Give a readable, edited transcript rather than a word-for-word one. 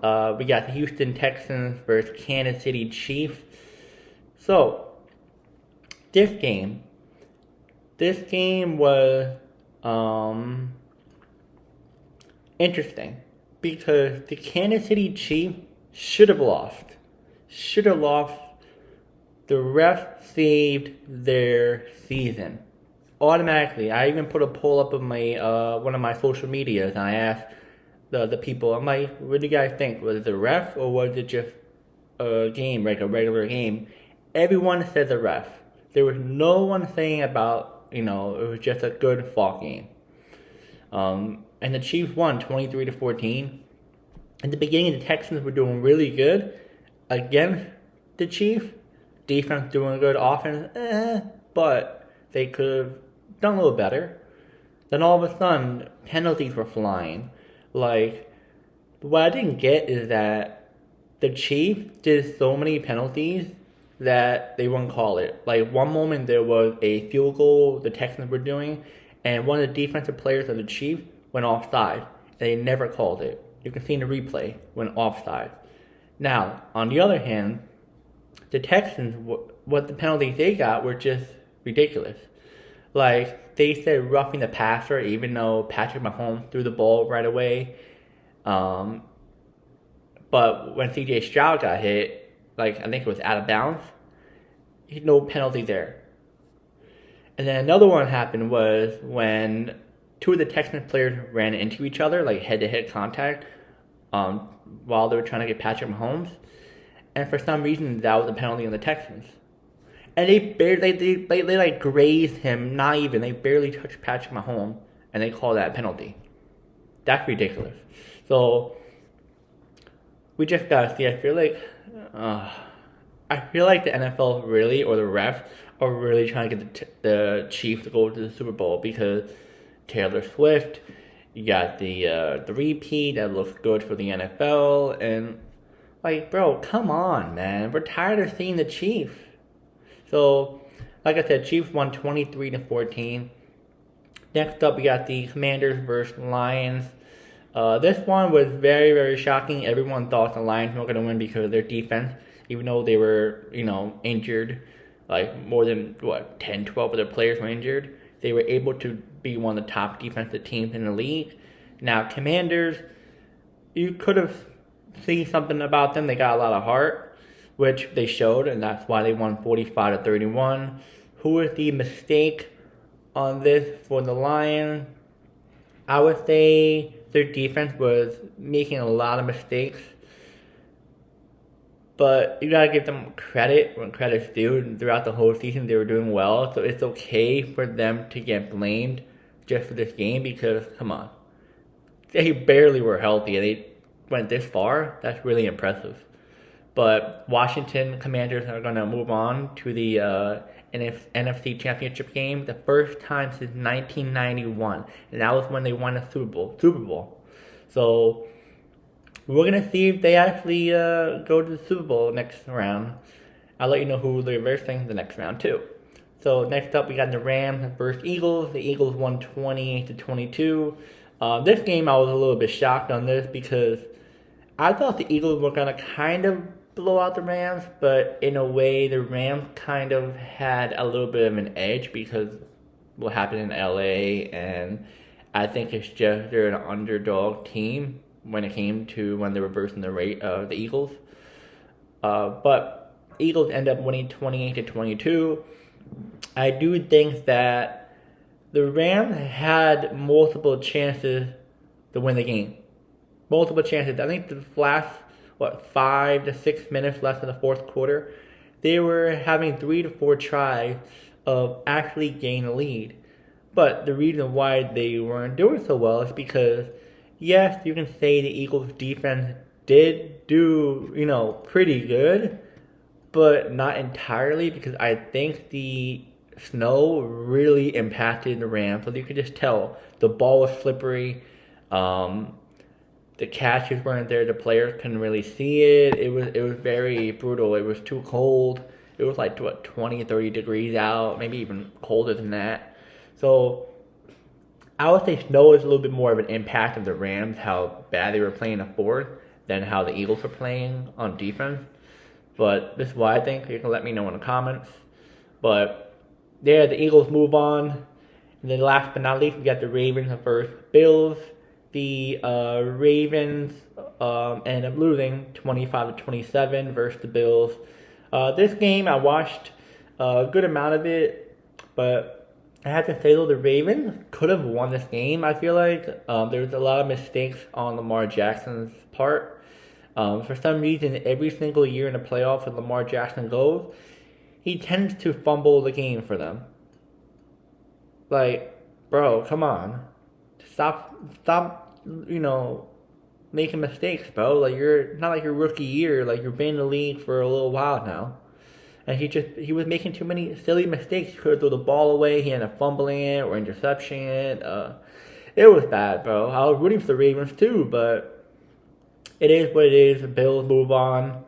We got the Houston Texans versus Kansas City Chiefs. So, this game was interesting because the Kansas City Chiefs should have lost. The refs saved their season automatically. I even put a poll up on my one of my social medias, and I asked the people, I'm like, what do you guys think? Was it the ref or was it just a game, like a regular game? Everyone said the ref. There was no one saying about, it was just a good fought game. And the Chiefs won 23-14. In the beginning, the Texans were doing really good against the Chiefs. Defense doing good, offense, but they could have done a little better. Then all of a sudden, penalties were flying. Like, what I didn't get is that the Chiefs did so many penalties that they wouldn't call it. Like, one moment there was a field goal the Texans were doing, and one of the defensive players of the Chiefs went offside. They never called it. You can see in the replay, went offside. Now, on the other hand, the Texans, what the penalties they got were just ridiculous. Like, they said roughing the passer, even though Patrick Mahomes threw the ball right away. But when C.J. Stroud got hit, I think it was out of bounds, no penalty there. And then another one happened was when two of the Texans players ran into each other, like head-to-head contact, while they were trying to get Patrick Mahomes. And for some reason, that was a penalty on the Texans. And they grazed him, not even. They barely touched Patrick Mahomes, and they call that a penalty. That's ridiculous. So, we just gotta see. I feel like the NFL really, or the refs, are really trying to get the Chiefs to go to the Super Bowl because Taylor Swift, you got the repeat that looks good for the NFL, and bro, come on, man. We're tired of seeing the Chiefs. So, like I said, Chiefs won 23-14. Next up, we got the Commanders versus Lions. This one was very, very shocking. Everyone thought the Lions were going to win because of their defense, even though they were, injured. More than, 10, 12 of their players were injured. They were able to be one of the top defensive teams in the league. Now, Commanders, you could have seen something about them. They got a lot of heart, which they showed, and that's why they won 45-31. Who was the mistake on this for the Lions? I would say their defense was making a lot of mistakes, but you gotta give them credit when credit's due. Throughout the whole season, they were doing well, so it's okay for them to get blamed just for this game because, come on, they barely were healthy and they went this far. That's really impressive. But Washington Commanders are going to move on to the NFC Championship game, the first time since 1991, and that was when they won a Super Bowl. So we're going to see if they actually go to the Super Bowl next round. I'll let you know who they're versing the next round too. So next up, we got the Rams versus Eagles. The Eagles won 28-22. This game, I was a little bit shocked on this because I thought the Eagles were going to kind of blow out the Rams, but in a way, the Rams kind of had a little bit of an edge because what happened in LA, and I think it's just they're an underdog team when it came to when they were versing the Eagles. But Eagles end up winning 28-22. I do think that the Rams had multiple chances to win the game. Multiple chances. I think the last, 5 to 6 minutes left in the fourth quarter, they were having 3 to 4 tries of actually gaining the lead. But the reason why they weren't doing so well is because, yes, you can say the Eagles' defense did do, pretty good, but not entirely because I think the snow really impacted the Rams. So you could just tell the ball was slippery. The catches weren't there. The players couldn't really see it. It was very brutal. It was too cold. It was 20, 30 degrees out, maybe even colder than that. So I would say snow is a little bit more of an impact of the Rams, how bad they were playing the fourth, than how the Eagles are playing on defense. But this is what I think. You can let me know in the comments. But yeah, the Eagles move on. And then last but not least, we got the Ravens versus Bills. The Ravens end up losing 25-27 versus the Bills. This game, I watched a good amount of it, but I have to say though, the Ravens could have won this game. I feel like there was a lot of mistakes on Lamar Jackson's part. For some reason, every single year in the playoffs when Lamar Jackson goes, he tends to fumble the game for them. Like, bro, come on. Stop, making mistakes, bro. Like, you're not like your rookie year. Like, you've been in the league for a little while now. And he was making too many silly mistakes. He could have threw the ball away. He ended up fumbling it or interception it. It was bad, bro. I was rooting for the Ravens too, but it is what it is. The Bills move on.